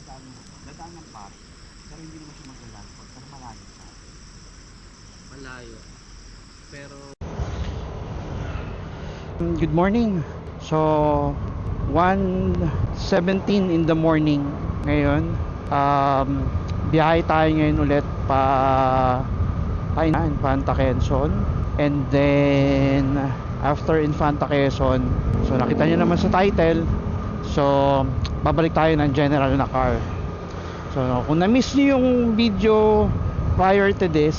dadaan ng park, pero hindi naman siya magla-landfall, pero malayo sa atin. Malayo. Pero Good morning. So 1:17 in the morning ngayon. Biyahe tayo ngayon ulit pa Infanta Quezon, and then after Infanta Quezon, so nakita nyo naman sa title, so babalik tayo ng general na car. So kung na-miss nyo yung video prior to this,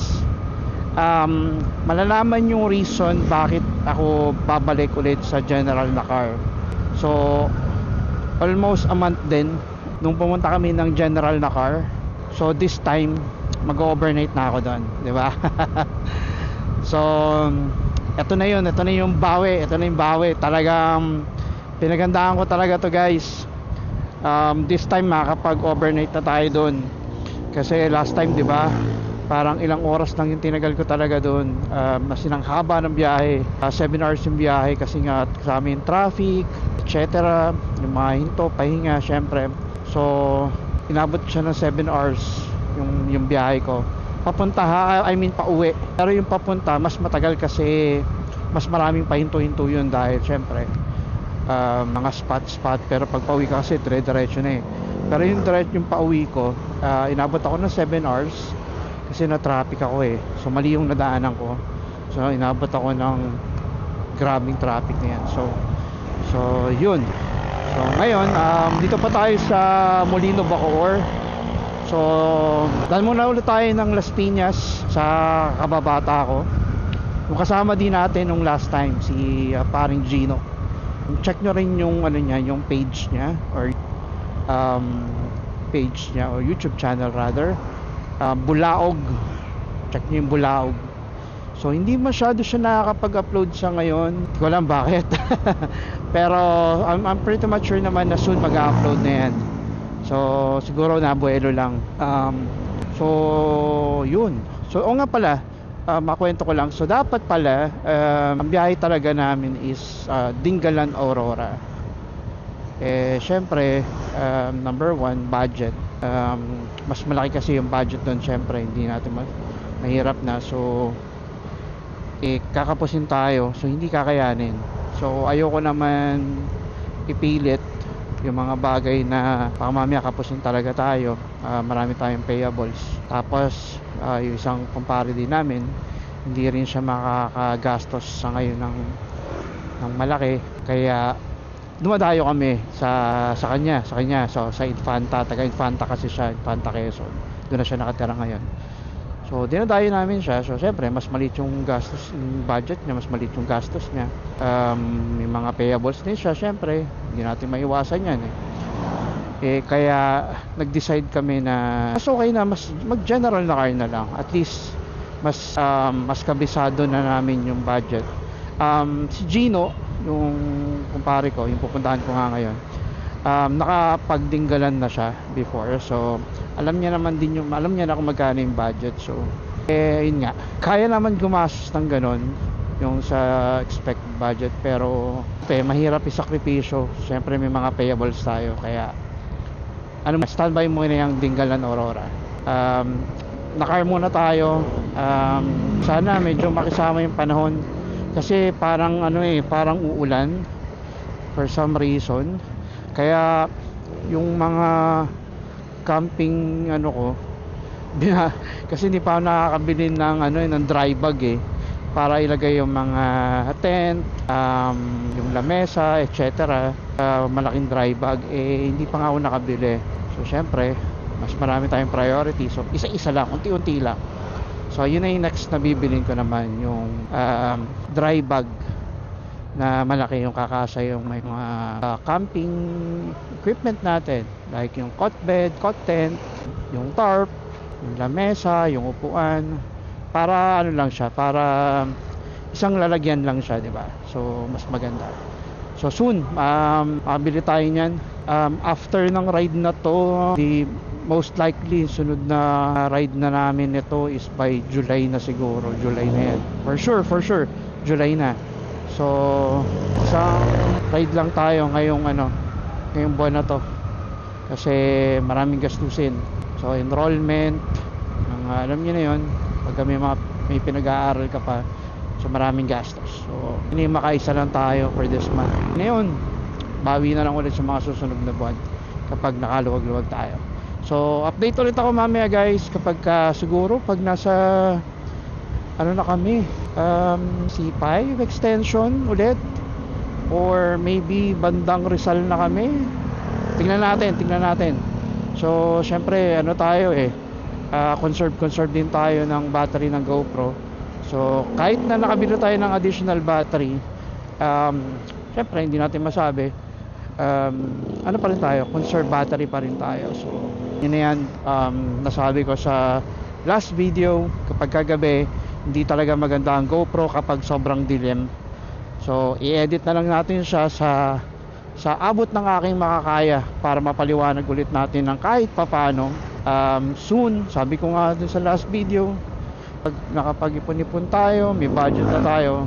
malalaman yung reason bakit ako babalik ulit sa general na car. So almost a month din nung pumunta kami ng general na car. So this time mag-overnight na ako doon, di ba? So ito na yung bawi, talagang pinagandaan ko talaga to, guys. This time makakapag-overnight na tayo doon, kasi last time, di ba, parang ilang oras lang yung tinagal ko talaga doon. Kasi ang haba ng biyahe, 7 hours yung biyahe, kasi nga sa amin traffic, etc. Yung mga hinto, pahinga, syempre. So inabot siya ng 7 hours yung biyahe ko. Papunta pauwi. Pero yung papunta mas matagal, kasi mas maraming pahinto-hinto yun, dahil syempre mga spot. Pero pag pauwi ka kasi dire-diretso na eh. Pero yung pauwi ko, inabot ako ng 7 hours kasi na traffic ako eh. So mali yung nadaanan ko. So inabot ako ng grabing traffic na yan. So yun. So ngayon, dito pa tayo sa Molino, Bacoor. So dahil muna ulit tayo ng Las Piñas sa kababata ko. Yung kasama din natin nung last time, si paring Gino. Check nyo rin yung yung page niya, or YouTube channel rather. Bulaog. Check nyo yung Bulaog. So hindi masyado siya nakakapag-upload sa ngayon. Hindi ko alam bakit. Pero I'm pretty much sure naman na soon mag-upload na yan. So siguro nabuelo lang. So yun. So o nga pala, makwento ko lang. So dapat pala ang biyahe talaga namin is Dingalan, Aurora. Syempre, number one, budget. Mas malaki kasi yung budget doon, syempre hindi natin mahirap na. So kakapusin tayo, so hindi kakayanin. So ayoko naman ipilit yung mga bagay na baka mamaya kapusin talaga tayo. Marami tayong payables. Tapos yung isang kumpare din namin, hindi rin siya makakagastos sa ngayon ng malaki, kaya dumadayo kami sa kanya. So sa Infanta, taga Infanta kasi siya, Infanta Quezon. Doon na siya nakatira ngayon. So dinadayo namin siya. So syempre mas maliit yung gastos, yung budget niya, mas maliit yung gastos niya. May mga payables din siya, syempre hindi natin maiwasan yan eh. Kaya nag-decide kami na mas okay na mag general na car na lang. At least mas kabisado na namin yung budget. Si Gino, yung kumpare ko, yung pupuntahan ko nga ngayon, nakapagdinggalan na siya before. So alam niya na kung magkano yung budget. So yun nga, kaya naman gumastos ng ganon yung sa expected budget, pero mahirap isakripisyo. Siyempre may mga payables tayo, kaya standby muna yung Dingalan, Aurora. Nakar muna tayo. Sana medyo makisama yung panahon, kasi parang parang uulan for some reason. Kaya yung mga camping ko kasi hindi pa ako nakakabili ng dry bag para ilagay yung mga tent, yung lamesa, etc. Malaking dry bag hindi pa nga ako nakabili. So syempre mas marami tayong priority, so isa-isa lang, unti-unti lang. So yun na yung next na bibilin ko naman, yung dry bag na malaki, yung kakasa yung may mga camping equipment natin, like yung cot bed, cot tent, yung tarp, yung lamesa, yung upuan, para lang siya, para isang lalagyan lang siya, di ba? So mas maganda. So soon makabili tayo niyan. After ng ride na to, most likely sunod na ride na namin ito is by July na siguro. July na yan, for sure July na. So isang ride lang tayo ngayong buwan na to. kasi maraming gastusin. So enrollment, alam niyo na yun, pag may pinag-aaral ka pa, so maraming gastos. So hindi makaisa lang tayo for this month. Ngayon, bawi na lang ulit sa mga susunod na buwan kapag nakaluwag-luwag tayo. So update ulit ako mamaya guys kapag siguro pag nasa ano na kami, C5 extension ulit, or maybe bandang Rizal na kami. Tingnan natin. So syempre ano tayo conserve din tayo ng battery ng GoPro. So kahit na nakabili tayo ng additional battery, syempre hindi natin masabi, ano pa rin tayo, conserve battery pa rin tayo. So yun na yan, nasabi ko sa last video, kapag kagabi hindi talaga maganda ang GoPro kapag sobrang dilim. So i-edit na lang natin siya sa abot ng aking makakaya para mapaliwanag ulit natin ng kahit papano. Soon, sabi ko nga dun sa last video, pag nakapag-ipon-ipon tayo, may budget na tayo,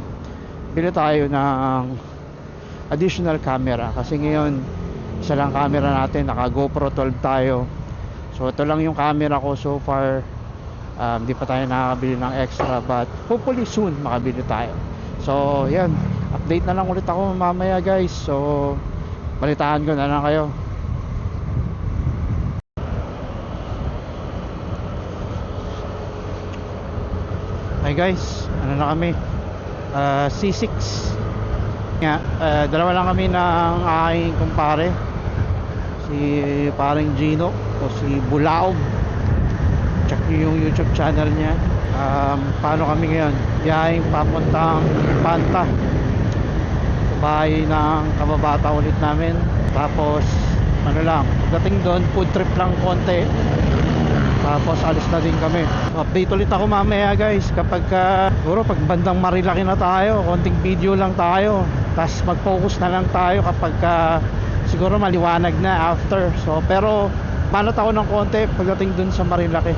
bili tayo ng additional camera. Kasi ngayon isa lang camera natin, naka GoPro 12 tayo. So ito lang yung camera ko so far. Hindi pa tayo nakakabili ng extra, but hopefully soon makabili tayo. So yan, update na lang ulit ako mamaya guys. So balitaan ko na lang kayo. Hi guys, ano na kami, C6 nga, dalawa lang kami ng aking kumpare, si paring Gino o si Bulaog. Check nyo yung YouTube channel niya. Paano kami ngayon, biyaheng papuntang Infanta, bahay ng kababata ulit namin. Tapos ano lang, pagdating doon food trip lang konti, tapos alis na din kami. Update ulit ako mamaya guys kapag siguro pag bandang Marilaki na tayo, konting video lang tayo, tapos mag-focus na lang tayo kapag siguro maliwanag na after. So pero manot ako ng konti pagdating dun sa Marilaki.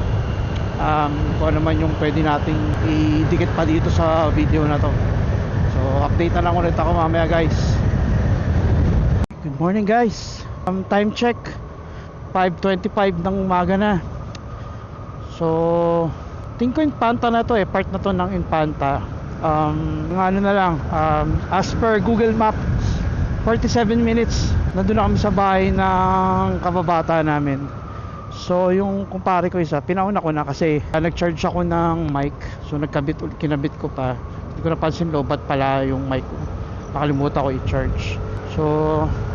Kung ano man yung pwede nating idikit pa dito sa video na to. So update na lang ulit ako mamaya guys. Good morning guys. Time check 5:25 ng umaga na. So tingin ko Infanta na to part na to ng Infanta. Ano na lang, as per Google Map, 47 minutes nandun na kami sa bahay ng kababata namin. So yung kumpare ko isa, pinauna ko na kasi nag-charge ako ng mic. So kinabit ko pa. Hindi ko napansin lobat pala yung mic ko. Nakalimutan ko i-charge. So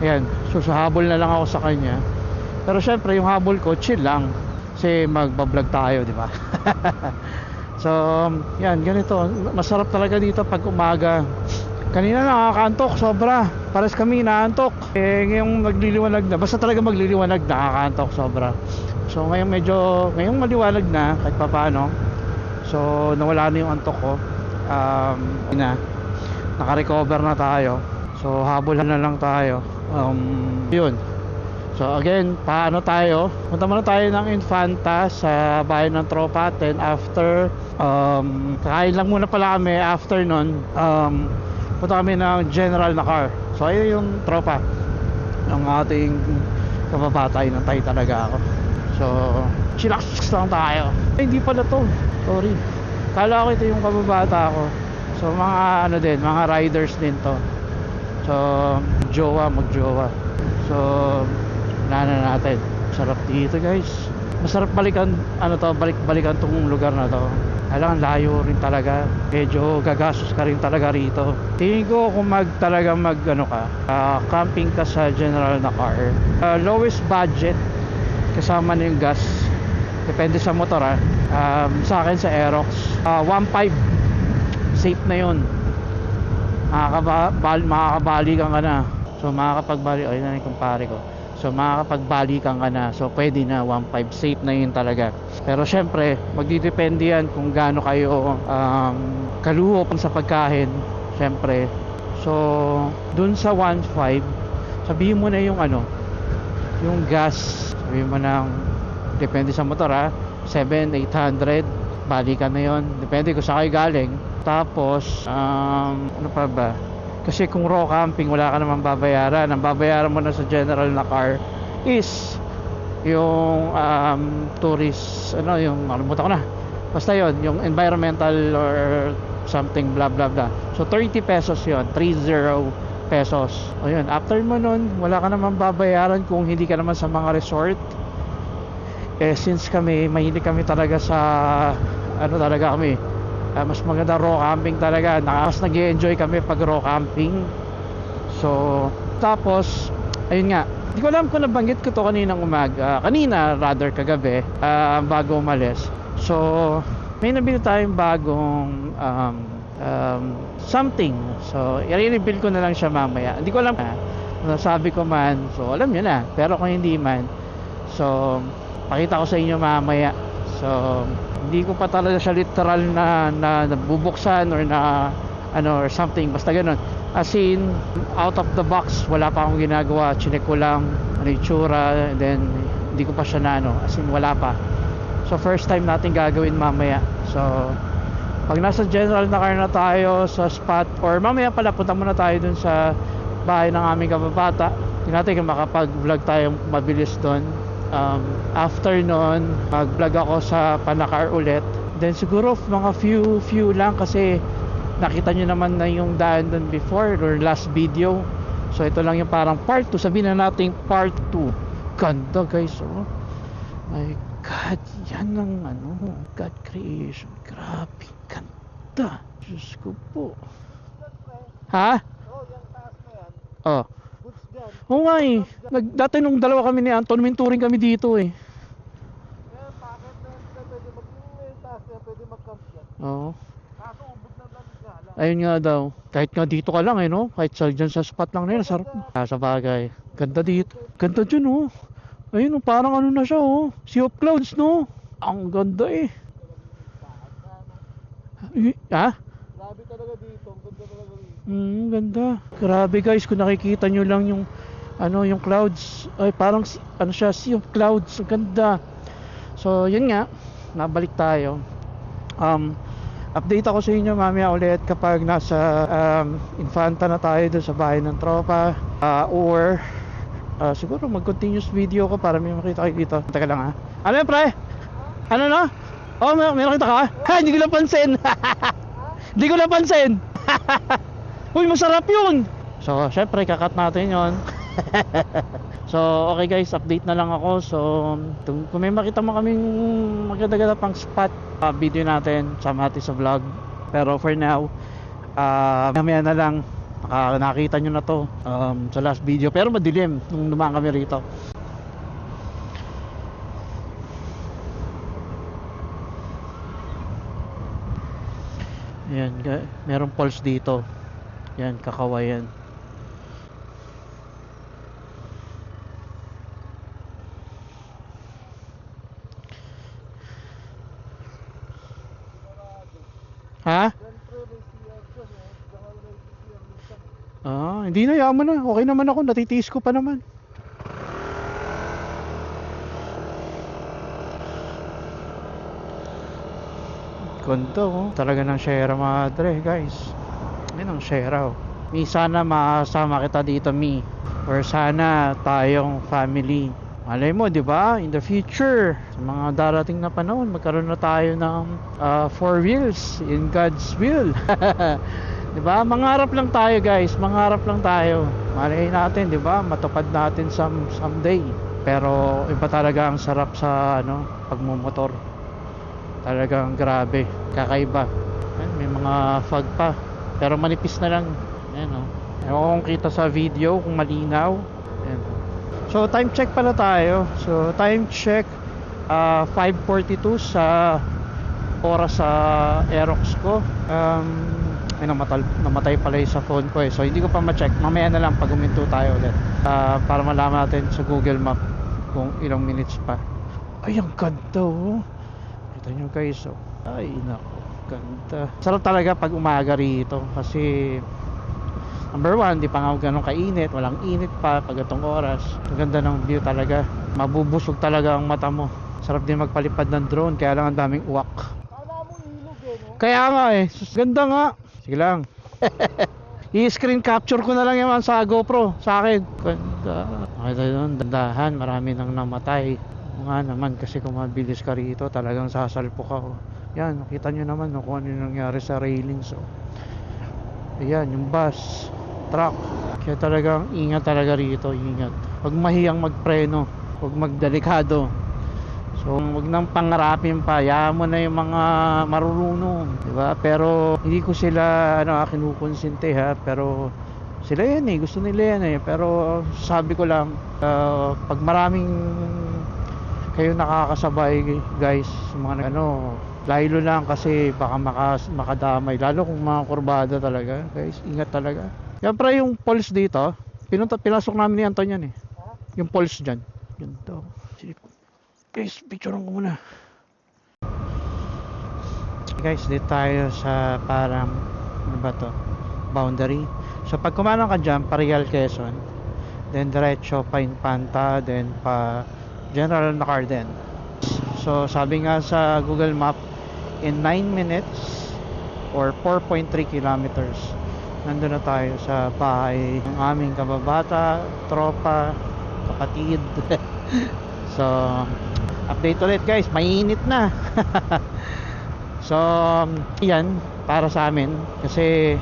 ayan, so habol na lang ako sa kanya. Pero syempre yung habol ko chill lang kasi magbablog tayo, di ba? So yan, ganito. Masarap talaga dito pag umaga. Kanina nakakaantok sobra. Pares kami naantok. Ngayong magliliwanag na, basta talaga magliliwanag, nakakaantok sobra. So ngayong maliwanag na kahit papaano. So nawala na yung antok ko. Naka-recover na tayo. So habulan na lang tayo. Yun. So again, paano tayo? Punta muna tayo ng Infanta sa bahay ng tropa. Then after, kakain lang muna pala kami. After nun, punta kami ng general na car. So ayun yung tropa ng ating kababata. Inantay talaga ako. So chillax lang tayo. Hindi pala to, sorry, kala ko ito yung kababata ko. So mga mga riders din to. So magjowa. So na natin. Sarap dito guys. Masarap balikan balikan tong lugar na to. Alang layo rin talaga. Medyo gagastos ka rin talaga rito. Tingin ko kung camping ka sa general na car, lowest budget kasama na yung gas, depende sa motor sa akin sa Aerox, 1.5 safe na yun. Makakabalikan ka na. So ayun na yung kumpare ko. So makakapagbalikan ka na. So pwede na 1.5 safe na yun talaga. Pero syempre magdidepende yan kung gaano kayo kaluho sa pagkain. Syempre. So dun sa 1.5, sabihin mo na yung yung gas, sabihin mo na depende sa motor 700-800, balikan na yon. Depende kung saan kayo galing. Tapos ano pa ba? Kasi kung raw camping, wala ka naman babayaran. Ang babayaran mo na sa general na car is yung tourist, ano, yung nakalimutan ko na, basta yon, yung environmental or something blah blah blah. So 30 pesos yon, 30 pesos. O yun, after mo nun, wala ka naman babayaran kung hindi ka naman sa mga resort. Eh since kami, mahilig kami talaga sa, ano talaga kami, mas maganda raw camping talaga. Mas nag-enjoy kami pag raw camping. So tapos ayun nga, hindi ko alam kung nabanggit ko to kaninang umaga, kanina rather kagabi, bago umalis. So may nabili tayong bagong something. So i-reveal ko na lang siya mamaya. Hindi ko alam sabi ko man, so alam niyo na. Pero kung hindi man, so pakita ko sa inyo mamaya. So hindi ko pa talaga siya literal na nabubuksan or na ano or something, basta ganun. As in, out of the box, wala pa akong ginagawa. Chinek ko lang ano yung tsura, and then hindi ko pa siya na ano, as in wala pa. So first time natin gagawin mamaya. So pag nasa general na car na tayo sa spot, or mamaya pala punta muna tayo dun sa bahay ng aming kababata. Tingnan natin kung makapag-vlog tayo mabilis dun. After nun, mag-vlog ako sa Panakar ulit. Then siguro mga few lang, kasi nakita nyo naman na yung daan dun before or last video. So ito lang yung parang part 2. Sabihin na natin part 2. Ganda guys, oh my god, yan ang ano, God creation. Grabe, ganda. Diyos ko po. Ha? Oh, yung taas na yan. Oh. Goods dyan. Oo nga eh. Dati nung dalawa kami ni Anton, mentoring kami dito eh. Kaya bakit na yan sila pwede yung taas na yan, pwede mag-camp dyan. Oo. Kaso ubod ng langit nga lang. Ayun nga daw. Kahit nga dito ka lang eh, no? Kahit dyan sa spot lang na yun, sarap. Sa bagay. Ganda dito. Ganda dyan, oh. Ayun, oh, parang ano na siya, oh. Sea of Clouds, no? Ang ganda eh. Ha? Grabe talaga dito. Ang ganda talaga dito. Ganda. Grabe guys, kung nakikita nyo lang yung ano, yung clouds. Ay, parang ano siya, Sea of Clouds. Ang ganda. So, yun nga. Nabalik tayo. Update ako sa inyo mamaya ulit kapag nasa Infanta na tayo doon sa bahay ng tropa, or siguro mag-continuous video ko para may makita kayo dito. Teka lang ha. Ano yun pre? Ano no? Oh, may nakita ka? Ha, hindi ko napansin. Hindi ko napansin. Uy, masarap yun. So syempre kakat natin yon. So okay guys, update na lang ako. So kung may makita mo kaming maganda-ganda pang spot, video natin, sama natin sa vlog. Pero for now, mamaya na lang. Nakita nyo na to sa last video, pero madilim nung dumaan kami rito. Ayan, merong falls dito. Yan, Kakawayan. Ha? Hindi na, yaman na. Okay naman ako, natitiis ko pa naman. Ganda, oh. Talaga ng Sierra Madre, guys. Yan ang Sierra, oh. Mi, sana makasama kita dito, Mi. Or sana tayong family. Malay mo, di ba? In the future, sa mga darating na panahon, magkaroon na tayo ng 4 wheels in God's will. Di ba? Mangarap lang tayo, guys. Mangarap lang tayo. Malay natin, di ba? Matupad natin someday. Pero iba talaga ang sarap sa ano, pagmumotor. Talagang grabe, kakaiba. Ayan, may mga fog pa. Pero manipis na lang. Ayan, oh. Ewan kung kita sa video, kung malinaw. Ayan. So time check pala tayo. So time check 5:42 sa oras sa Aerox ko. Ay, namatay pala yung sa phone ko eh. So hindi ko pa ma-check. Mamaya na lang pag uminto tayo ulit. Para malaman natin sa Google Map kung ilang minutes pa. Ay, ang ganda, oh. Kita nyo guys, oh. Ay, nako, ganda. Sarap talaga pag umaga rito. Kasi number 1, di pa nga ganun kainit. Walang init pa pag itong oras. Ang ganda ng view talaga. Mabubusog talaga ang mata mo. Sarap din magpalipad ng drone. Kaya lang ang daming uwak. Kala mo ilog eh, no? Kaya nga eh. Ganda nga. Sige lang. I-screen capture ko na lang yan sa GoPro sa akin. Ganda. Okay tayo doon, dandahan, marami nang namatay. Nga naman, kasi kung mabilis ka rito, talagang sasalpok ako. Yan, nakita nyo naman no, kung ano yung nangyari sa railings. So, ayan, yung bus, truck. Kaya talagang ingat talaga rito, ingat. Huwag mahiyang magpreno, huwag magdelikado. So, huwag nang pangarapin pa. Hayaan mo na yung mga marurunong, di ba? Pero hindi ko sila kinukonsente ha, pero sila yan eh, gusto nila yan eh. Pero sabi ko lang, pag maraming kayo nakakasabay guys, mga laylo lang kasi baka makadamay, lalo kung mga kurbada talaga guys, ingat talaga. Yan pre, yung pulse dito, pinasok namin ni Anton yan eh. Yung pulse dyan. Yun to. Guys, picturean ko muna. Guys, dito tayo sa parang ano ba to? Boundary. So pag kumanong ka dyan, Parial, Quezon, then diretso pa Infanta, then pa General Nacarden. So sabi nga sa Google Map, in 9 minutes or 4.3 kilometers, nandun na tayo sa bahay ng aming kababata, tropa, kapatid. So update ulit guys, mainit na. So yan para sa amin, kasi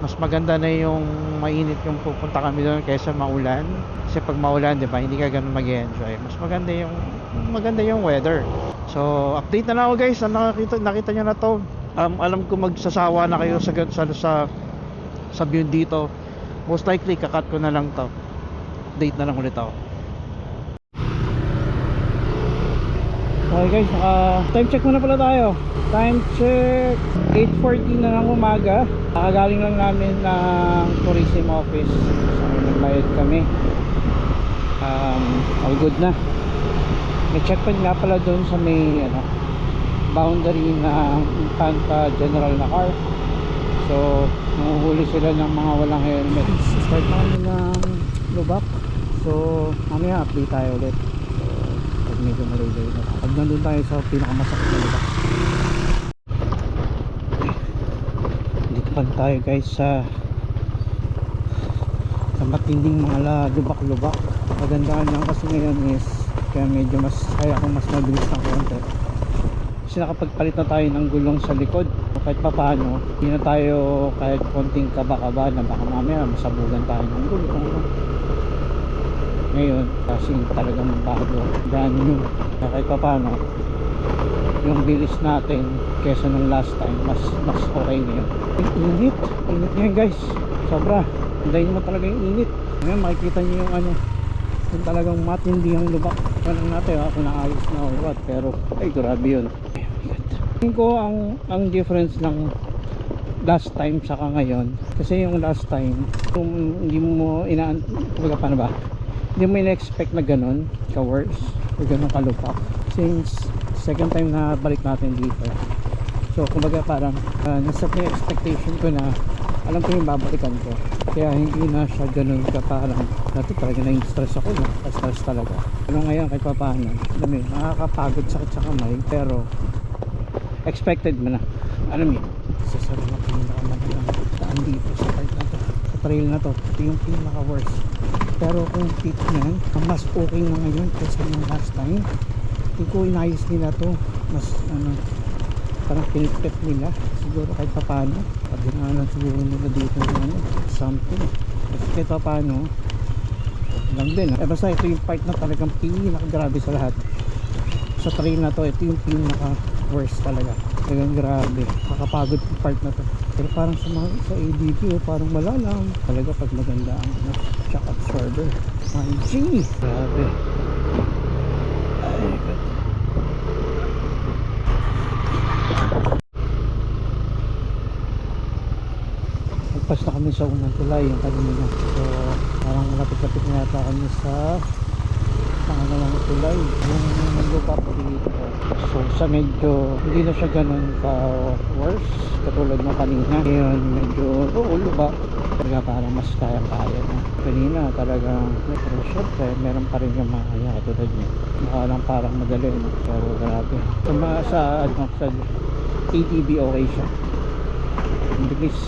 mas maganda na yung mainit yung pupunta kami doon kaysa maulan. Kasi pag maulan, di ba, hindi ka ganun mag-enjoy. Mas maganda yung weather. So update na lang ako guys. Nakita nyo na to. Alam ko magsasawa na kayo sa view dito. Most likely kakat ko na lang to. Update na lang ulit ako. Okay guys, time check muna pala tayo. Time check 8:40 na ng umaga. Nakagaling lang namin ng tourism office. So nagbayad kami. All good na. May checkpoint nga pala doon sa may boundary ng Infanta General Nacar. So nanguhuli sila ng mga walang helmet. Start na kami ng Lubak. So mamaya update tayo ulit. Medyo malaylay na. Pag nandun tayo sa pinakamasakit na lugar, dito pa tayo guys sa matinding mga lubak-lubak. Magandaan lang kasi ngayon is kaya medyo kaya akong mas mabilis ng konti kasi nakapagpalit na tayo ng gulong sa likod. Kahit pa paano, hindi na tayo kahit konting kaba-kaba na baka mamaya masabugan tayo ng gulong. Ngayon kasi talagang bago, brand new, kahit pa paano yung bilis natin kesa nung last time mas okay ngayon. Init ngayon guys, sobra. Hindayin mo talaga yung init. Ngayon makikita nyo yung talagang matindi ang lubak. Tanong natin kung naayos na or what, pero ay grabe yun. Tingin ko ang difference ng last time saka ngayon, kasi yung last time kung hindi mo paano ba, hindi mo in-expect na ganun ka-worse o ganun kalupak. Since second time na balik natin dito, so kumbaga parang nasa expectation ko na alam ko yung babalikan ko, kaya hindi na siya ganun ka parang dati talaga na-stress ako, stress talaga. Pero ngayon kahit pa paano, nakakapagod, sakit sa kamay, pero expected mo na, alam mo yun. Sasari na pinakamagandang daan dito sa part na to, sa trail na to. Ito yung pinaka worst, pero kung tip nyan, mas okay na ngayon kaysa yung last time. Hindi ko inayos nila to, mas parang pinipit nila siguro kahit pa paano. Pagdinaanan siguro nila dito ng something, kasi kahit pa paano lang din. Basta ito yung part na talagang pinakagrabe sa lahat sa trail na to. Ito yung pinaka worst talaga, talagang grabe, kakapagod yung part na to. Pero parang sa ADP parang wala lang talaga pag maganda ang shock absorber. 5G, grabe. Ay god. Nagpas na kami sa unang tulay yung kanina, so parang malapit-lapit na yata kami sa pangalawang tulay, yung nag-loop up dito. So sa medyo hindi na siya ganun ka worse katulad ng kanina. Ngayon medyo lubak, talaga parang mas kaya-kaya na. Kanina talagang pero syempre meron pa rin yung makaya katulad niya. Mukha lang parang madali, no? Pero grabe. Sa ATV okay siya, ang bilis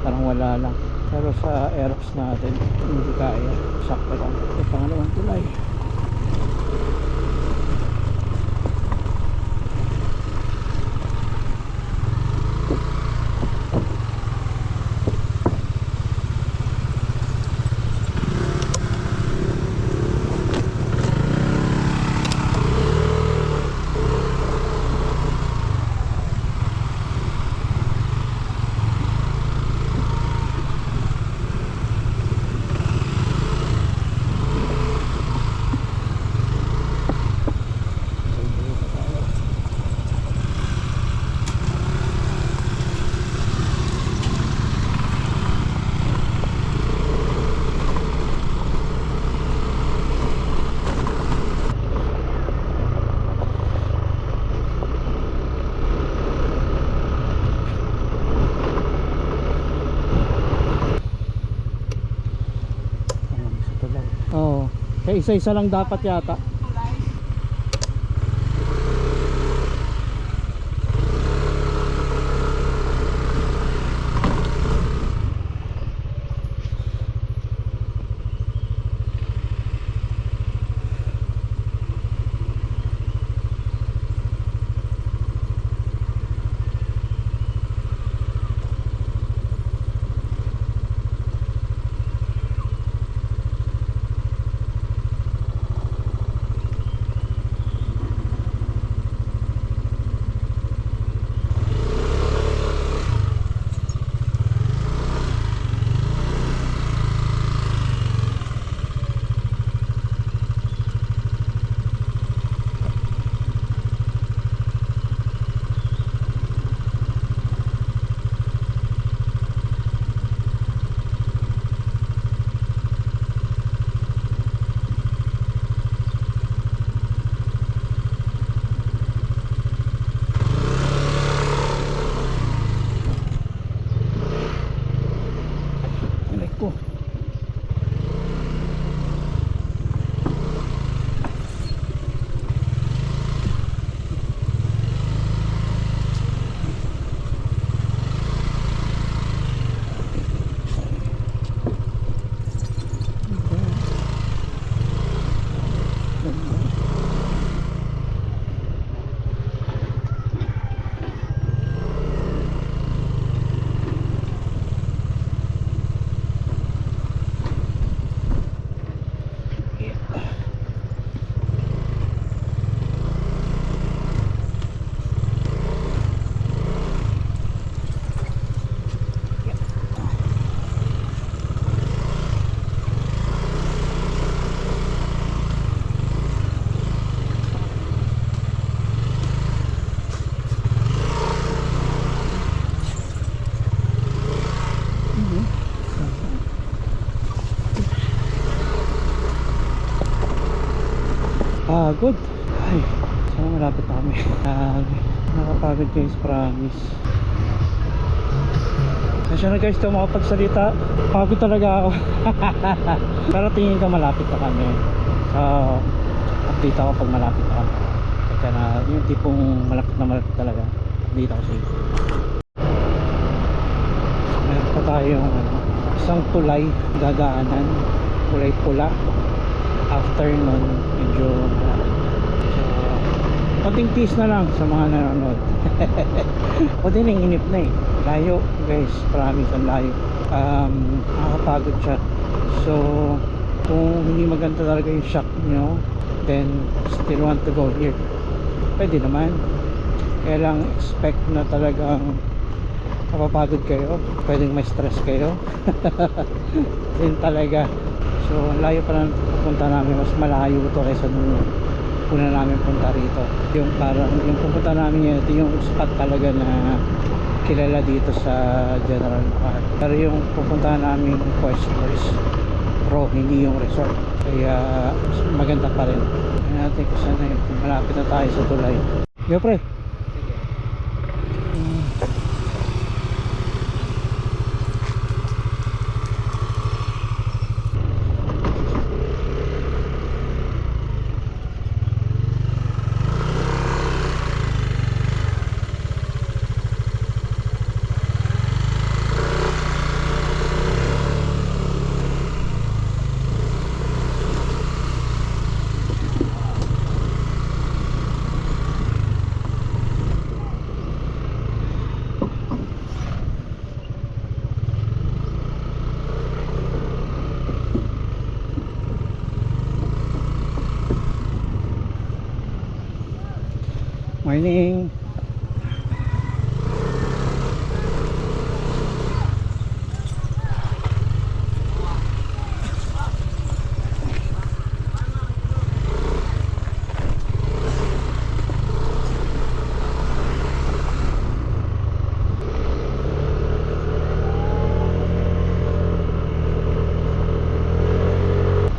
parang wala lang. Pero sa Aerox natin hindi kaya, sakto lang. Yung pangalawang tulay. Oo. Kaya isa-isa lang dapat yata. Ko. Good. Ay, sana malapit na kami. Nakapagod guys, promise. Kasi na guys, ito makapagsalita. Pagod talaga ako. Pero tingin ko malapit na kami. So, update ako pag malapit na kami. Kaya na, yung tipong malapit talaga. Update ako sa iyo. Meron pa tayong isang tulay, dadaanan. Kulay pula. After nun, medyo konting tease na lang sa mga nanonood. O din ang inip na eh, layo guys, promise, ang layo. Nakakapagod siya. So kung hindi maganda talaga yung shock nyo, then still want to go here, pwede naman. Kaya lang expect na talagang mapapagod kayo, pwedeng may stress kayo. Din talaga. So layo pa lang pupunta namin, mas malayo to kaysa nung una namin punta rito. Yung parang yung pupunta namin yun, ito yung spot talaga na kilala dito sa General Park. Pero yung pupunta namin Quest is Pro, hindi yung resort. Kaya maganda pa rin. Kaya natin kung saan na yun, malapit na tayo sa tulay. Yo pre. Morning.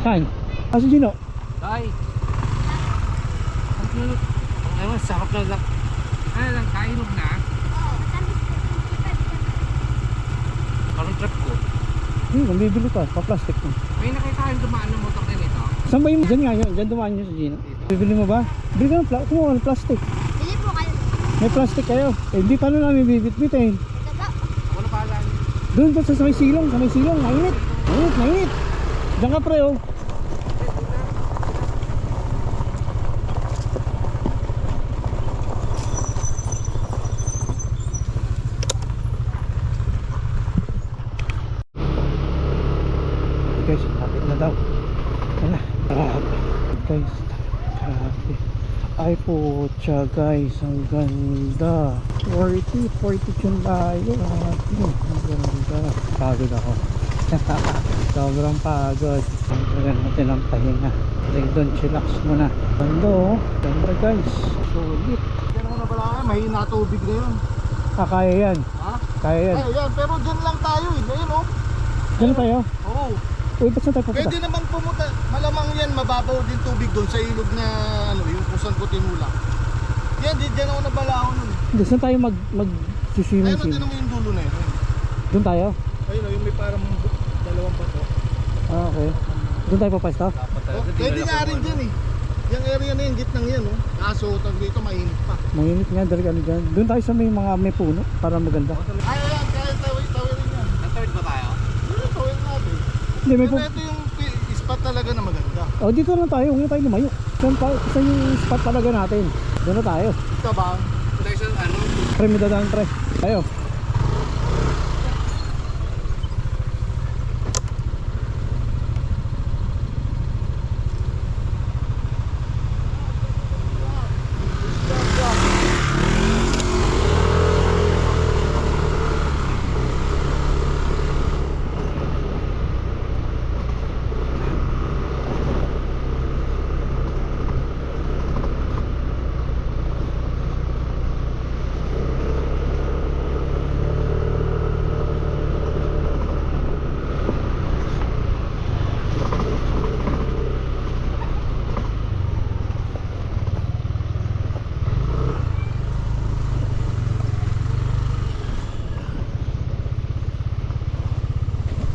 Saan? Ah, si Gino. Ay! Ang sarap na lang. Ano lang, kainog na. Parang trap ko. Kung bibili ka, pa-plastic mo. May nakita kayong dumaan ng motor din ito. Saan ba yung dyan nga yun? Dyan dumaan yun si Gino. Bibili mo ba? Bili ka ng kumuha ng plastic. Bili po kayo. May plastic kayo. Eh, hindi pa na namin bibit-bit eh. Ito ba? Ako na bahala niyo. Doon pa sa may silong, mainit. Mainit. Diyan ka pre oh. Guys, lapit na daw. Wala. Guys, grabe. Ay po, guys, ang ganda. 42 yun tayo. Ang ganda. Pagod ako. Sobrang pagod. Kaya natin ang pahinga. Like doon, chillax muna. Ganda oh. Ganda guys. Sulit. Yan ako na pala kaya, mahina tubig na yun. Kaya yan. Ha? Kaya yan. Ay, yan, pero dyan lang tayo eh. Ngayon oh. Ganun tayo. Oo. Uy, ba't saan tayo pupunta? Pwede naman pumunta. Malamang yan, mababaw din tubig doon sa ilog na ano, yung kusan ko tinulak. Yan, dyan ako nabalao nun. Hindi, saan tayo mag-swimming Ayun, natin mo yung dulo na yun. Doon tayo? Ayun, yung may parang dalawang bato. Ah, okay. Doon tayo papasto? Oh, pwede nga rin dyan eh. Yung area na yung gitnang yan oh. Kaso tag dito mainit pa. Mainit nga, dali ano dyan. Doon tayo sa may puno para maganda. Ay, ayan, kaya tawid rin yan. Nagtawid ba tayo? Yun, tawid natin. Hindi, may Pero ito yung spot talaga na maganda. Oh, dito na tayo. Huwag na tayo lumayo. Saan yung spot talaga natin? Doon na tayo. Ito ba? Ito yung ano? Pre, may dadaan pre. Tayo.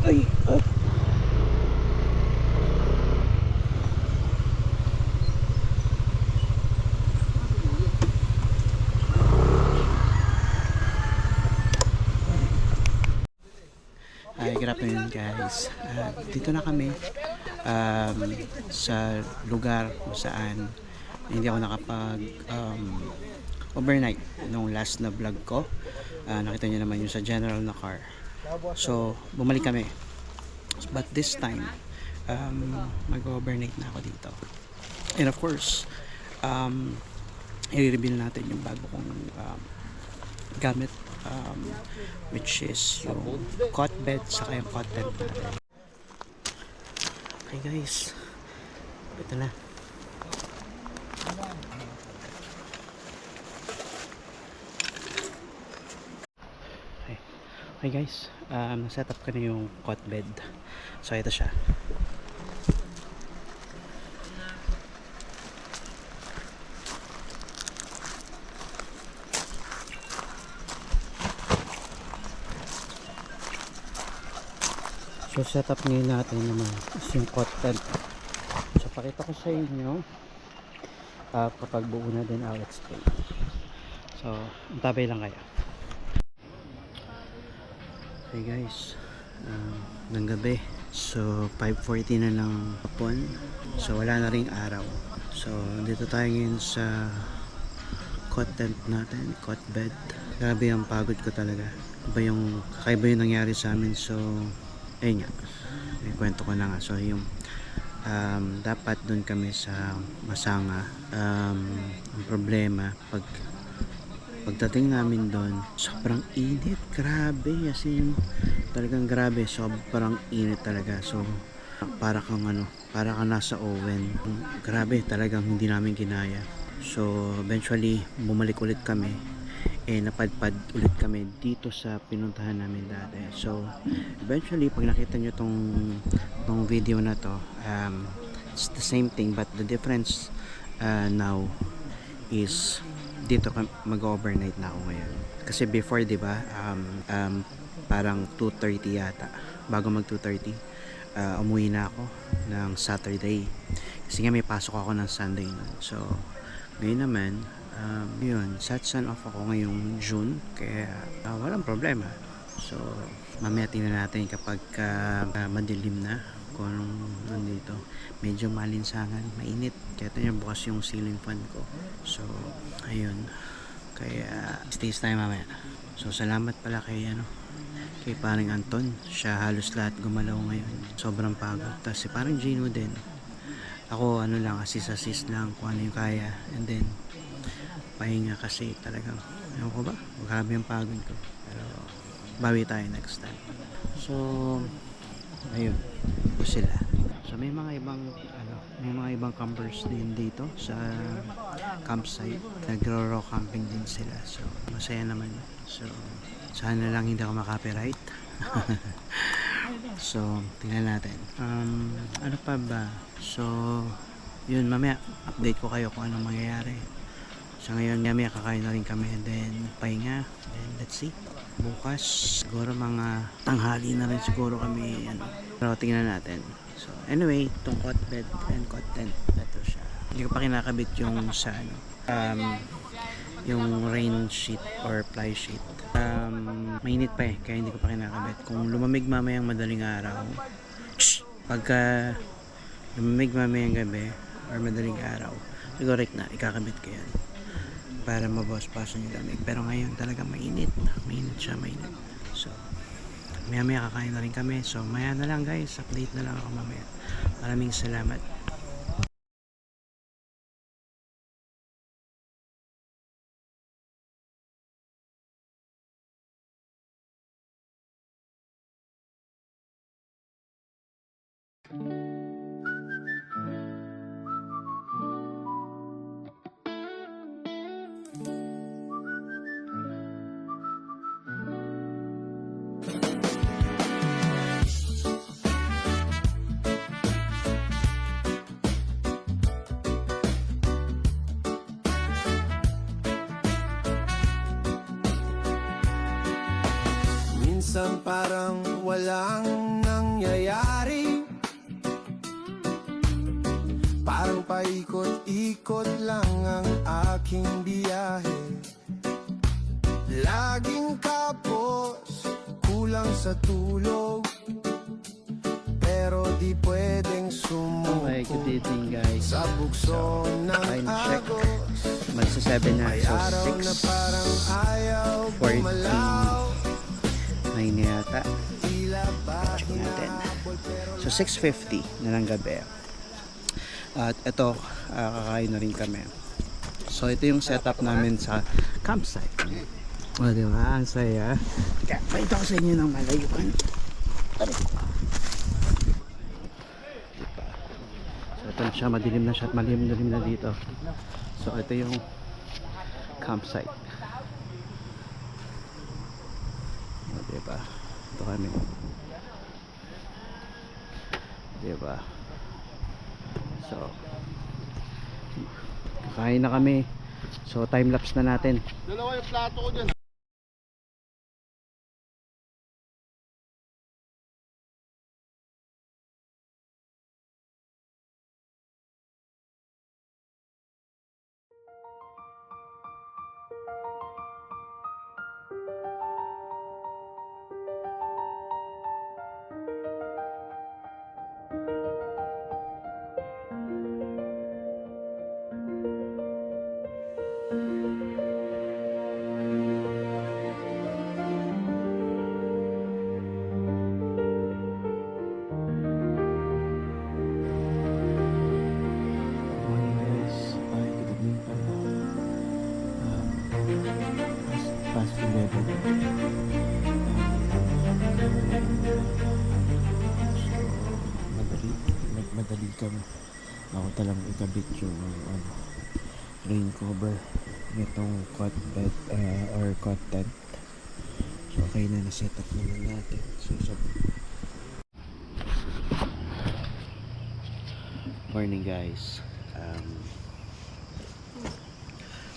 Ay, ay. Ay, good afternoon guys. Dito na kami sa lugar kung saan hindi ako nakapag overnight nung last na vlog ko. Nakita niyo naman yung sa general na car. So, bumalik kami. But this time, mag-overnight na ako dito. And of course, i-reveal natin yung bago kong gamit, which is yung cot bed saka yung cot tent natin. Okay guys, ito na. Okay guys, set up ko na yung cot bed. So ito siya. So set up ngayon natin naman is yung cot tent. So pakita ko sa inyo kapag buo na din, I'll explain. So antabay lang kayo. Okay guys, ng gabi. So 5:40 na lang hapon. So wala na ring araw. So dito tayo ngayon sa cot tent natin, cot bed. Grabe ang pagod ko talaga. Kakaiba yung nangyari sa amin. So ayun nga, may kwento ko na nga. So yung dapat doon kami sa Masanga. Ang problema, pagdating namin doon, sobrang init, grabe, as in, talagang grabe, sobrang init talaga. So para kang nasa oven, grabe, talagang hindi namin kinaya. So eventually bumalik ulit kami, napadpad ulit kami dito sa pinuntahan namin dati. So eventually, pag nakita nyo tong video na to, it's the same thing, but the difference now is dito mag-overnight na ako ngayon. Kasi before, di ba, parang 2:30 yata, bago mag 2:30, umuwi na ako ng Saturday kasi nga may pasok ako ng Sunday nun. So ngayon naman, yun, Satsan off ako ngayong June, kaya walang problema. So mamaya tingnan natin kapag madilim na kung anong nandito. Medyo malinsangan, mainit, kaya ito yung bukas yung ceiling fan ko. So ayun, kaya stays tayo mamaya. So salamat pala kay paring Anton, siya halos lahat gumalaw ngayon, sobrang pagod. Tapos si parang Gino din, ako lang, assist lang kung ano yung kaya, and then pahinga kasi talagang ewan ko ba, grabe yung pagod ko, pero bawi tayo next time. So ayun po sila. So may mga ibang campers din dito sa campsite, nagro-raw camping din sila, so masaya naman. So sana lang hindi ako makapiright. So tingnan natin, ano pa ba. So yun, mamaya update ko kayo kung anong mangyayari. So ngayon, mamaya kakain na rin kami, and then pahinga, and let's see, bukas siguro mga tanghali na rin siguro kami, pero tingnan natin. So anyway, itong cot bed and cot tent, ito siya, hindi ko pa kinakabit yung sa yung rain sheet or fly sheet. Mainit pa kaya hindi ko pa kinakabit. Kung lumamig mamayang madaling araw, pagka lumamig mamayang gabi or madaling araw, siguro ikakabit ko yan para mabawas-bawasan yung lamig. Pero ngayon talaga mainit siya. So maya kakain na rin kami. So maya na lang guys, update na lang ako mamaya. Maraming salamat. Minsan parang walang nangyayari, parang paikot-ikot lang ang aking biyahe. Laging kapos, kulang sa tulog, pero di pwedeng Okay, good sumuko evening guys. sa bukso ng time check, agos. magsa 7 na. May So araw na parang ayaw 6:49 gumalaw, na yata. tila ba Check natin. hinabol pero So 6:50 na ng gabi. At ito, kakain na rin kami. So ito yung setup namin sa campsite. O diba, ang saya. Kaya pakita ko sa inyo ng malayuan. Diba? So ito na siya, madilim na siya at malilim na dito. So ito yung campsite. O diba, ito kami. Diba? So kakain na kami. So time lapse na natin. Dalawa yung plato ko dyan. Madali kami. Ako talang ikabit yung rain cover nitong cot bed or cot tent. So okay na, na-set up naman natin. So morning guys.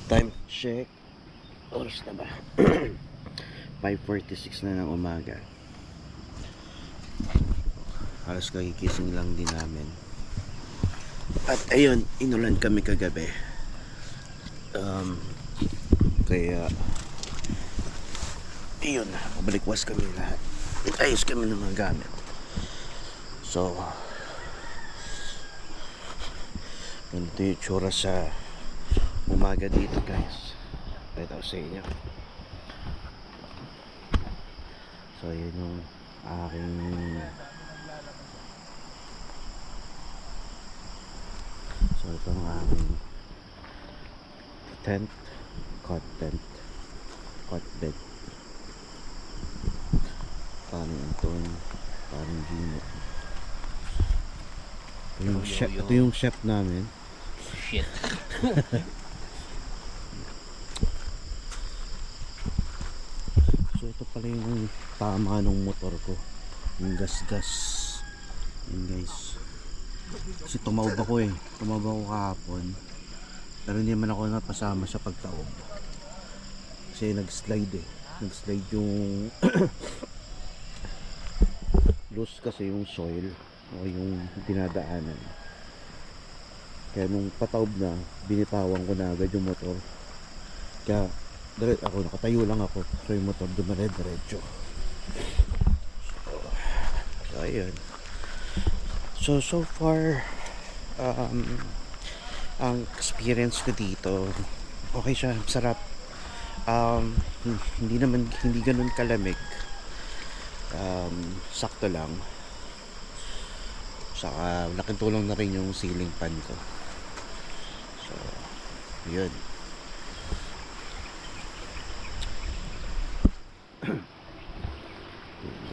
Time check. Oras na ba? 5:46 na ng umaga. Halos kagigising lang din namin. At ayun, inulan kami kagabi. Kaya ayun, mabalikwas kami lahat. Ayos kami ng mga gamit. So ganito yung tsura sa umaga dito guys. Ito sa inyo. So yun yung aking itong aking tent, cot bed. Parang Anton, parang Gino. Ito yung chef namin. Shit. So ito pala yung tama ng motor ko, yung gas. Yun guys. Kasi tumawag ako kahapon, pero hindi naman ako napasama sa pagtaob kasi nag-slide yung loose kasi yung soil o yung dinadaanan, kaya nung pataob na binitawan ko na agad yung motor, kaya nakatayo lang ako, so yung motor dumare-diretso. So ayun. So far ang experience ko dito okay siya, sarap. Hindi ganun kalamig, sakto lang. Saka laking tulong na rin yung ceiling fan ko. So yun.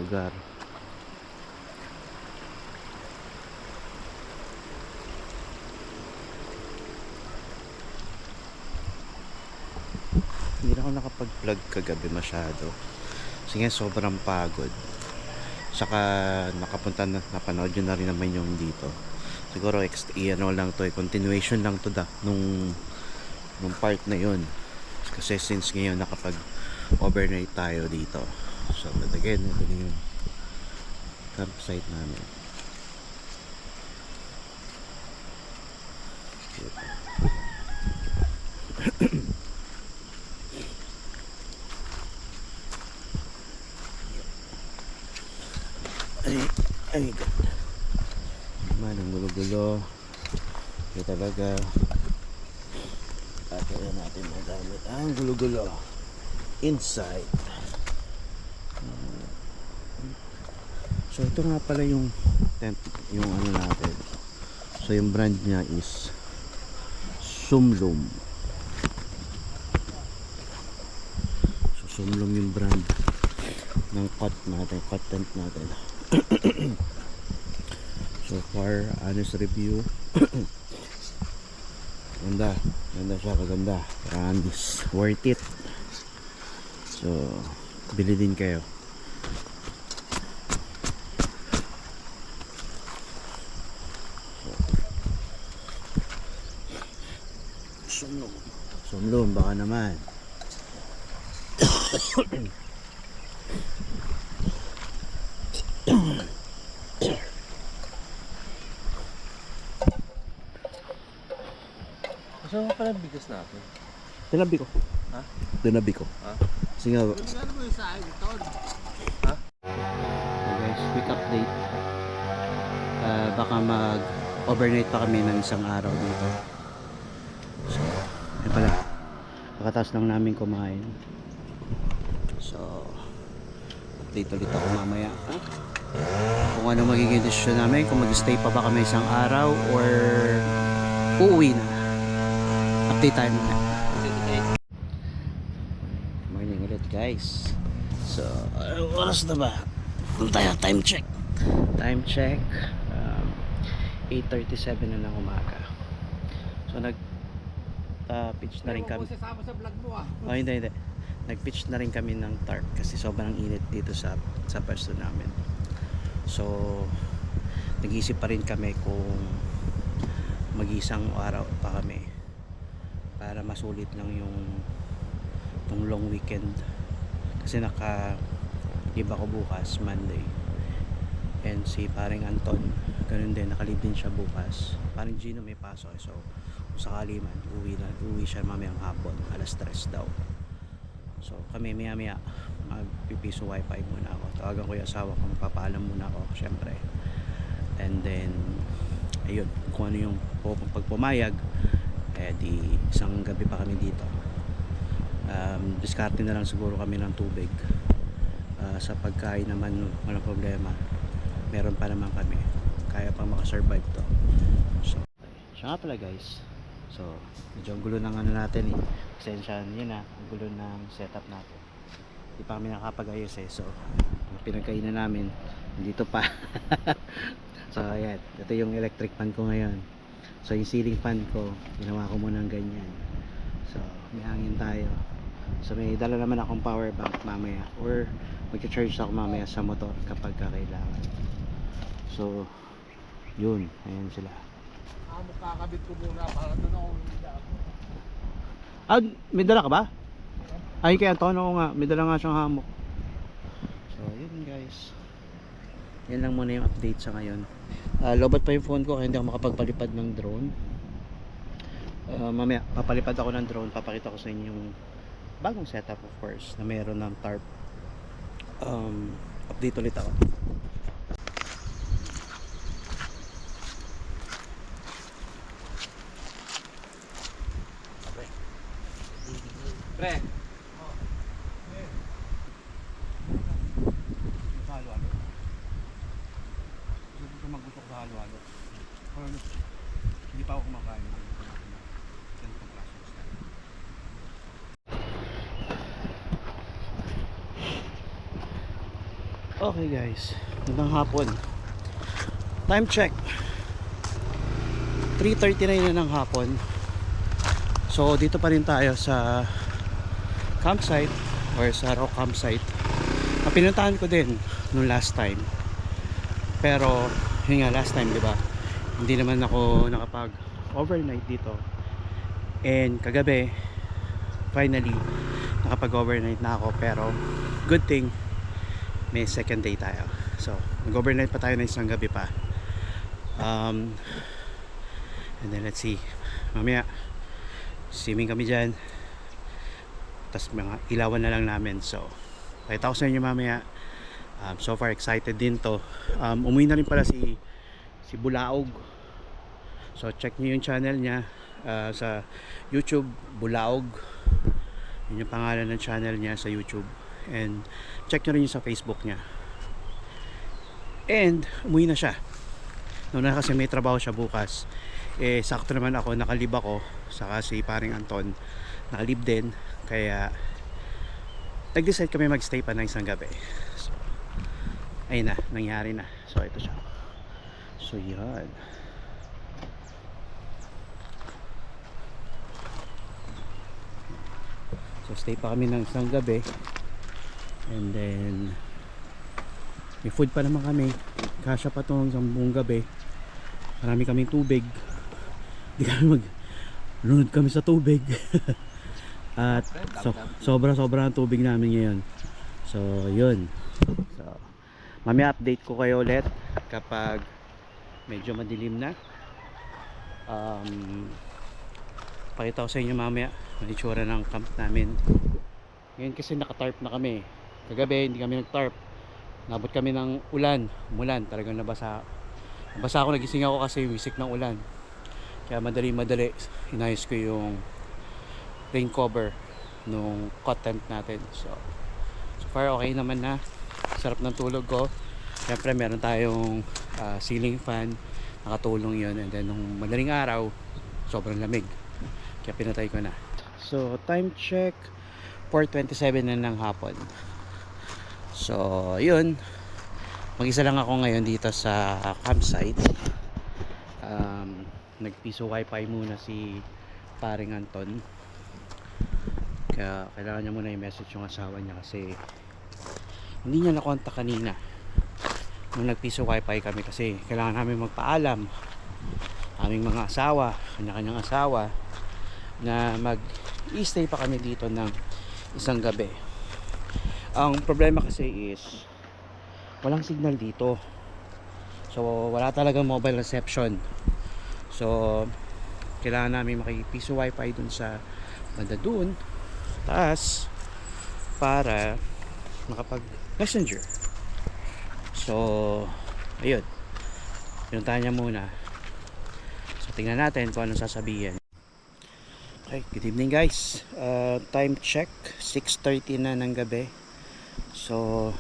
Lugar. Hindi na ako nakapag-vlog kagabi masyado kasi nga sobrang pagod. Saka napanood yun na rin naman yung dito. Siguro lang to, continuation lang to nung part na yun, kasi since ngayon nakapag overnight tayo dito. So but again, ito na yung campsite namin. Ay God, naman ang gulo-gulo ito talaga. At kaya natin magamit ang gulo-gulo inside. So ito nga pala yung tent, yung natin. So yung brand niya is Sumlum. So Sumlum yung brand ng cot tent natin. So far, honest review. Ganda siya, kaganda. Promise, worth it. So bili din kayo. Sumlum, baka naman. Saan mo pala bigas natin? Tinabi ko. Ha? Tinabi ko. Ha? Sige nga. Ano mo yung sa akin? Okay guys, quick update. Baka mag-overnight pa kami ng isang araw dito. So, yun pala. Pagkatapos lang namin kumain. So, update ulit ako mamaya. Kung ano magiging desisyon namin, kung mag-stay pa ba kami isang araw or uuwi na. Update tayo mamaya. Morning ulit guys. guys. So, anong oras na ba? Ano tayo? Time check. Time check. 8:37 na ng umaga. So, pitch na rin kami. Sasama sa vlog mo ah. Oh, hindi. Nag-pitch na rin kami ng tarp kasi sobrang init dito sa pwesto namin. So, nag-iisip pa rin kami kung mag-isang araw pa kami para masulit lang yung long weekend. Kasi iba ko bukas, Monday. And si paring Anton, ganun din, nakalib din siya bukas. Paring Gino may pasok. So, kung sakali man, uwi siya mamayang hapon, alas 3 daw. So kami maya magpipiso wifi muna ako. Tawagan ko yung asawa ko, magpapaalam muna ako syempre. And then ayun, kung ano yung pag pumayag, di isang gabi pa kami dito. Diskarte na lang siguro kami ng tubig. Sa pagkain naman walang problema, meron pa naman kami, kaya pa makasurvive to. So siya nga pala guys, so medyo ang gulo ng ano natin pasensya yun ang gulo ng setup natin, hindi pa kami nakapag-ayos so yung pinagkainan namin dito pa. So ayan, ito yung electric fan ko ngayon. So yung ceiling fan ko ginawa ko muna ng ganyan, so may hangin tayo. So may dala naman akong power bank mamaya, or mag-charge ako mamaya sa motor kapag kailangan. So yun, ayan sila. Kakabit ko muna para doon ako May dala ka ba? Ay, kaya Anton, oo nga, may dala nga siyang hammock. So yun guys, yan lang muna yung update sa ngayon. Lobat pa yung phone ko kaya hindi ako makapagpalipad ng drone. Mamaya papalipad ako ng drone, papakita ko sa inyo yung bagong setup of course na meron ng tarp. Update ulit ako. Pre, Halo-halo. Gusto ko mag-usok sa halo-halo. Hindi pa ako kumakain. Ganitong klase ng style. Okay guys, magandang hapon. Time check 3:39 na ng hapon. So dito pa rin tayo sa campsite or sa rock campsite na pinuntahan ko din nung last time. Pero yun nga, last time diba, hindi naman ako nakapag overnight dito. And kagabi finally nakapag overnight na ako, pero good thing may second day tayo. So nag overnight pa tayo na isang gabi pa. And then let's see, mamaya swimming kami dyan, tapos mga ilawan na lang namin. So pakita ko sa inyo mamaya. So far excited din to. Umuwi na rin pala si Bulaog. So check nyo yung channel niya sa YouTube, Bulaog. Yun yung pangalan ng channel niya sa YouTube. And check nyo rin yung sa Facebook niya. And umuwi na siya. Noon na kasi may trabaho siya bukas. Sakto naman ako, nakalib ako. Saka si paring Anton nakalib din. Kaya nag-decide kami magstay pa ng isang gabi. So ayun na, nangyari na. So ito siya. So yan. So stay pa kami ng isang gabi. And then may food pa naman kami. Kasya pa itong isang buong gabi. Marami kaming tubig. Hindi kami lunod kami sa tubig. At sobra ang tubig namin ngayon. So yun. So mamaya update ko kayo ulit kapag medyo madilim na. Pakita ko sa inyo mamaya ang itsura ng camp namin. Ngayon kasi nakatarp na kami. Kagabi hindi kami nagtarp. Nabot kami ng umulan, talagang nabasa ako, nagising ako kasi wisik ng ulan. Kaya madali inayos ko yung rain cover nung cot tent natin. So far okay naman na. Sarap ng tulog ko. Siyempre meron tayong ceiling fan, nakatulong yun. And then nung madaling araw sobrang lamig, kaya pinatay ko na. So time check 4:27 na ng hapon. So yun, mag-isa lang ako ngayon dito sa campsite. Nagpiso wifi muna si paring Anton, kaya kailangan niya muna i-message yung asawa niya kasi hindi niya nakontak kanina nung nagpiso wifi kami, kasi kailangan namin magpaalam aming mga asawa, kanya-kanyang asawa, na mag-i-stay pa kami dito ng isang gabi. Ang problema kasi is walang signal dito, so wala talagang mobile reception. So kailangan namin makipiso wifi dun sa banda dun taas para makapag messenger. So ayun, pinuntahan niya muna, so tingnan natin kung anong sasabihin. Okay, good evening guys. Time check 6:30 na ng gabi. So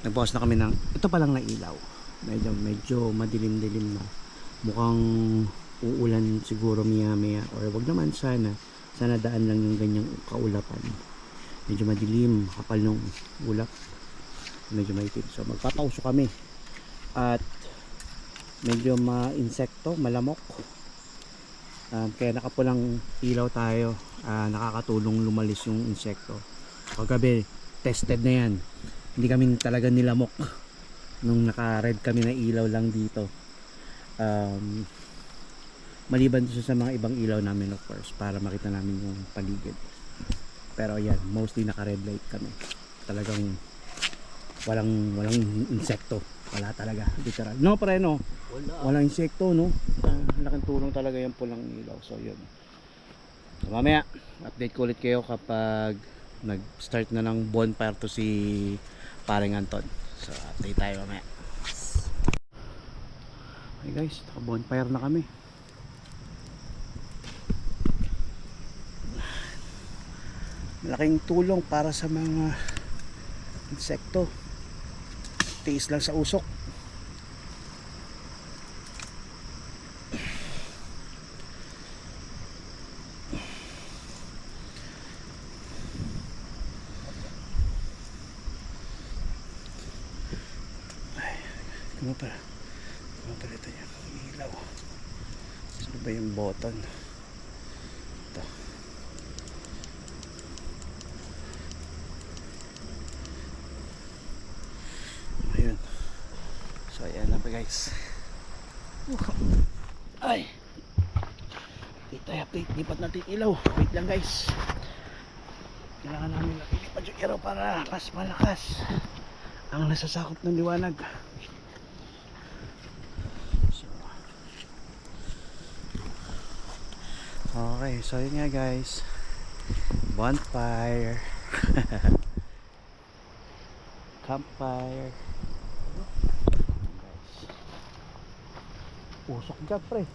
nagbukas na kami ng, ito pa lang na ilaw, medyo madilim-dilim na, mukhang uulan siguro maya or wag naman, sana daan lang yung ganyang kaulapan. Medyo madilim, kapal ng ulap, medyo maitim. So magpapauso kami at medyo ma-insekto, malamok, kaya nakapulang ilaw tayo. Nakakatulong lumalis yung insekto. Kagabi tested na yan, hindi kami talaga nilamok nung naka-red kami na ilaw lang dito. Maliban dito sa mga ibang ilaw namin, of course, para makita namin yung paligid. Pero yan, mostly naka-red light kami. Talagang walang insekto, wala talaga, literal. No, pre, no, walang insekto, no. Laking tulong talaga yung pulang ilaw. So yun, so, mamaya update ko ulit kayo kapag nag-start na ng bonfire to si paring Anton. So update tayo mamaya. Okay guys, naka-bonfire na kami. Malaking tulong para sa mga insekto. Tiis lang sa usok. Ano pala ito yung ilaw? Saan ba yung button? Ito. Ayun. So ayan na pa guys. Ay, update, lipat natin ilaw. Wait lang guys, kailangan namin ilipat yung ilaw para mas malakas ang nasasakop ng liwanag. Okay, so yun nga guys, bonfire. Campfire. Usok dyan, pre.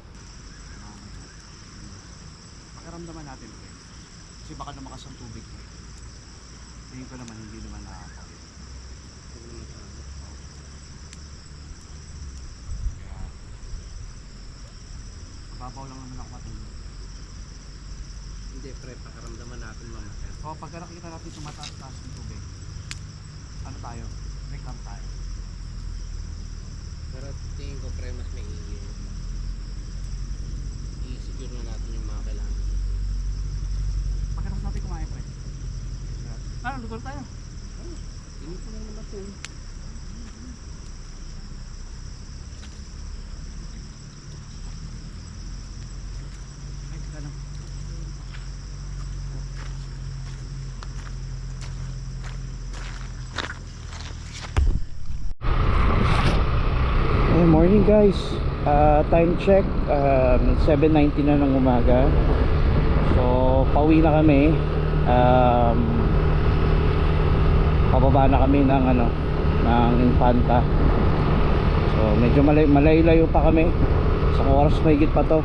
Pakiramdaman natin, pre, kasi baka lumakas ang tubig. Tingin ko naman hindi naman nakakawin. Kaya mababaw lang naman ako matulog. Hindi pre, pakaramdaman natin mamaya. O pagka nakita natin tumataas-taas ng tubig, ano tayo? Reclam tayo. Pero tingin ko pre, mas may i-secure na natin yung mga kailangan. Pagkatapos natin kumain, pre. Luto tayo. Tingin ko lang naman po. Ay, teka lang. Morning guys, time check 7:19 na ng umaga. So pauwi na kami. Pababa na kami ng ng Infanta. So medyo malayo pa kami. Isang oras mahigit pa to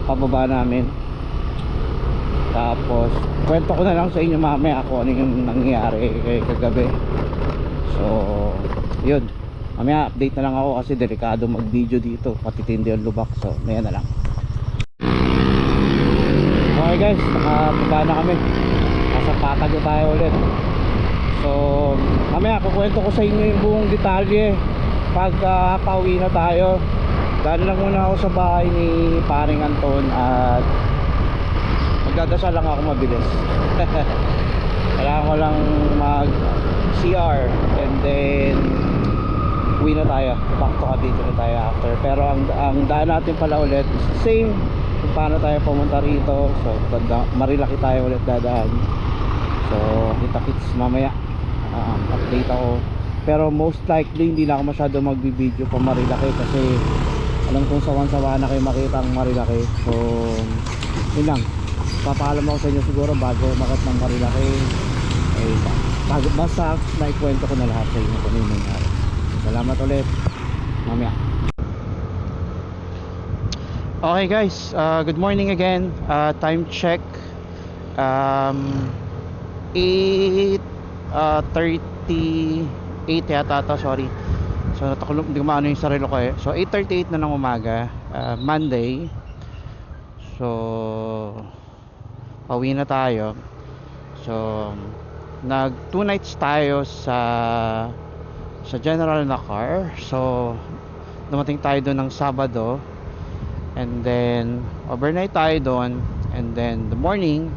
pababa namin. Tapos kwento ko na lang sa inyo mamaya kung ano yung nangyari kagabi. So yun, mamaya update na lang ako kasi delikado mag video dito, patitindi ang lubak. So maya na lang. Okay guys, nakababa na kami. Nasa Patag na tayo ulit. So mamaya kukwento ko sa inyo yung buong detalye pag pauwi na tayo. Dahil lang muna ako sa bahay ni paring Anton at magdadasal lang ako mabilis. Kailangan ko lang mag CR and then uwi na tayo, back to Cavite na tayo after. Pero ang daan natin pala ulit is the same kung paano tayo pumunta rito. So Marilaki tayo ulit dadaan. So kita-kits mamaya, update ako. Pero most likely hindi na ako masyado magbibideo pa Marilaki kasi alam kong sawan-sawa na kayo makita ang Marilaki. So yun lang, papaalam ako sa inyo siguro bago umakyat ng Marilaki. Eh, basta naikwento ko na lahat sa inyo kung ano yung nangyari. Salamat ulit mamaya. Okay guys, good morning again. Time check 8:38 yata ata, sorry. So natakulong, hindi ko maano yung sarili ko eh. So 8:38 na ng umaga, Monday. So pauwi na tayo. So nag 2 nights tayo sa General na car. So dumating tayo doon ng Sabado and then overnight tayo doon and then the morning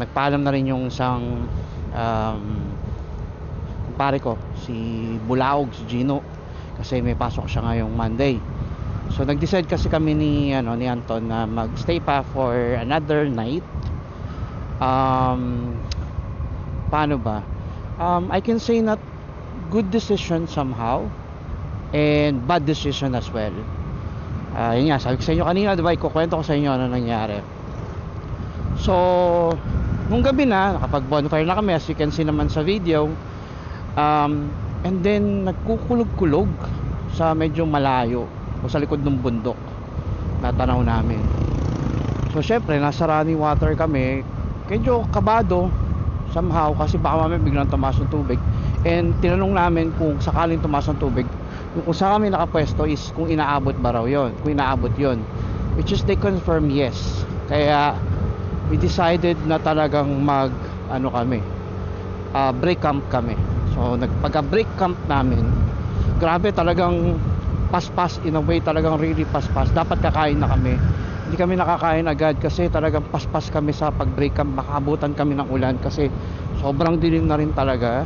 nagpaalam na rin yung isang kumpare ko, si Bulaog, si Gino, kasi may pasok siya ngayong Monday. So nag-decide kasi kami ni Anton na magstay pa for another night. Paano ba? I can say not good decision somehow and bad decision as well. Yun nga, sabi ko sa inyo kanina, diba, ikukwento ko sa inyo ano nangyari. So nung gabi na, nakapag bonfire na kami, as you can see naman sa video. And then nagkukulog-kulog sa medyo malayo o sa likod ng bundok na tanaw namin. So syempre nasa running water kami, medyo kabado somehow kasi baka mamaya biglang tumaas ng tubig. And tinanong namin kung sakaling tumaas ng tubig, kung saan kami nakapwesto is kung inaabot ba raw yun, kung inaabot yun, which is they confirm yes. Kaya we decided na talagang break camp kami. So pagka break camp namin, grabe, talagang paspas, in a way talagang really paspas. Dapat kakain na kami, hindi kami nakakain agad kasi talagang paspas kami sa pag break camp. Makaabutan kami ng ulan kasi sobrang dilim na rin talaga.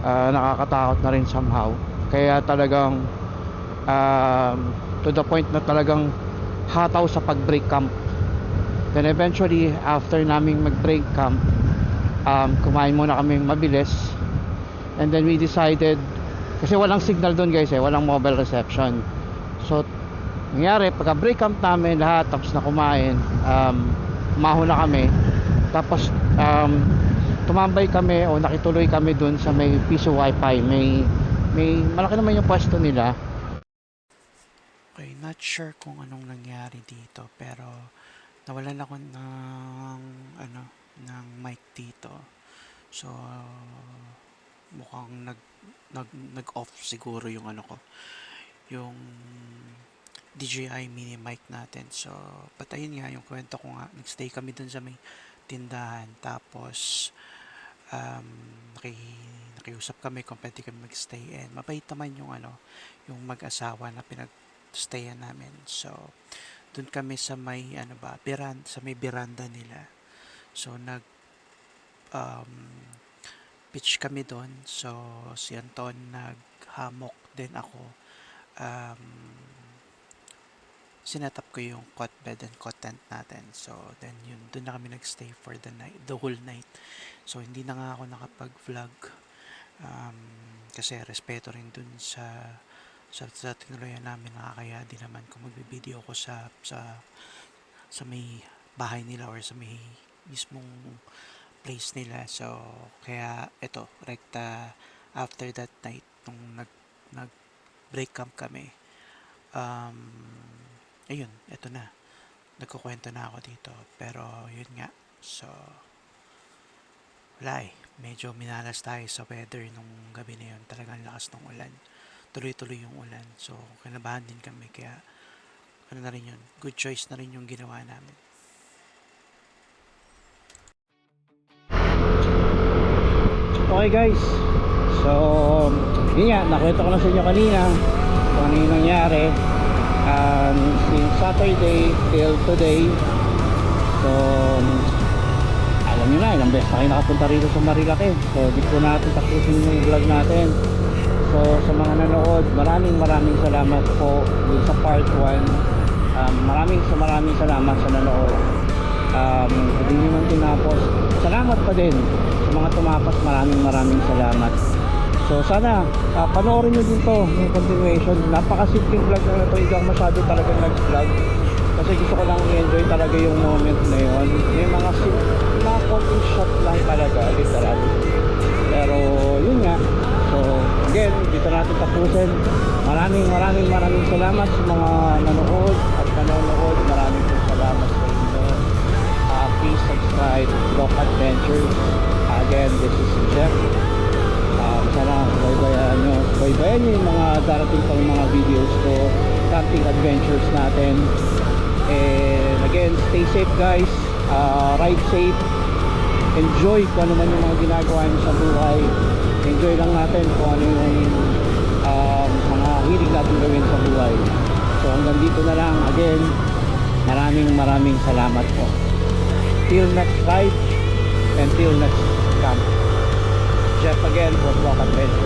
Nakakatakot na rin somehow. Kaya talagang to the point na talagang hataw sa pag break camp. Then eventually after naming mag break camp, kumain muna kami mabilis. And then we decided, kasi walang signal doon guys walang mobile reception. So nangyari, pagka break camp namin lahat, tapos na kumain, umahon na kami. Tapos tumambay kami o nakituloy kami doon sa may piso wifi. May malaki naman yung pwesto nila. Okay, not sure kung anong nangyari dito pero nawalan ako ng mic dito. So mukhang nag-off siguro yung yung DJI mini mic natin. So patayin nga yung kwento ko nga, nagstay kami dun sa may tindahan tapos nakiusap kami kung pwede kami magstay, and mabait naman yung mag-asawa na pinagstayan namin. So dun kami sa may sa may veranda nila. So pitch kami doon. So si Anton naghamok din ako. Sinetap ko yung cot bed and cot tent natin. So then doon na kami nagstay for the whole night. So hindi na nga ako nakapag-vlog kasi respeto rin dun sa teknolohiya namin. Nakakaya din naman kung magbibideo ko sa may bahay nila or sa may mismong place nila. So kaya ito, rekta after that night nung nag break camp kami, ayun, ito na, nagkukwento na ako dito. Pero yun nga, so wala medyo minalas tayo sa weather nung gabi na yun. Talagang lakas ng ulan, tuloy-tuloy yung ulan. So kinabahan din kami, kaya na rin yun, good choice na rin yung ginawa namin. Okay guys, so yun nga, nakwento ko na sa inyo kanina kung ano yung nangyari since Saturday till today. So alam nyo na, ilang beses na kayo nakapunta rito sa Marilake. So di po natin tapusin yung vlog natin. So sa mga nanood, maraming salamat po dun sa part 1. Maraming salamat sa nanood. Hindi nyo man tinapos, salamat pa din sa mga tumapas. Maraming salamat. So sana panoorin nyo din to, yung continuation. Napakasimpleng vlog na ito, hindi ako masyado talagang nag-vlog kasi gusto ko lang i-enjoy talaga yung moment na yun. May mga konting shot lang talaga, literal. Pero yun nga, so again, dito natin tapusin. Maraming salamat sa mga nanood at nanonood. Maraming salamat sa inyo. Please subscribe to Doc Adventures. Again, this is Jeff. Sana baybayan nyo yung mga darating pang mga videos ko, camping adventures natin. And again, stay safe guys, ride safe, enjoy kung ano man yung mga ginagawa nyo sa buhay. Enjoy lang natin kung ano yung mga hilig natin gawin sa buhay. So hanggang dito na lang. Again, maraming salamat po. Till next ride and till next camp. Jeff again for Doc Adventures.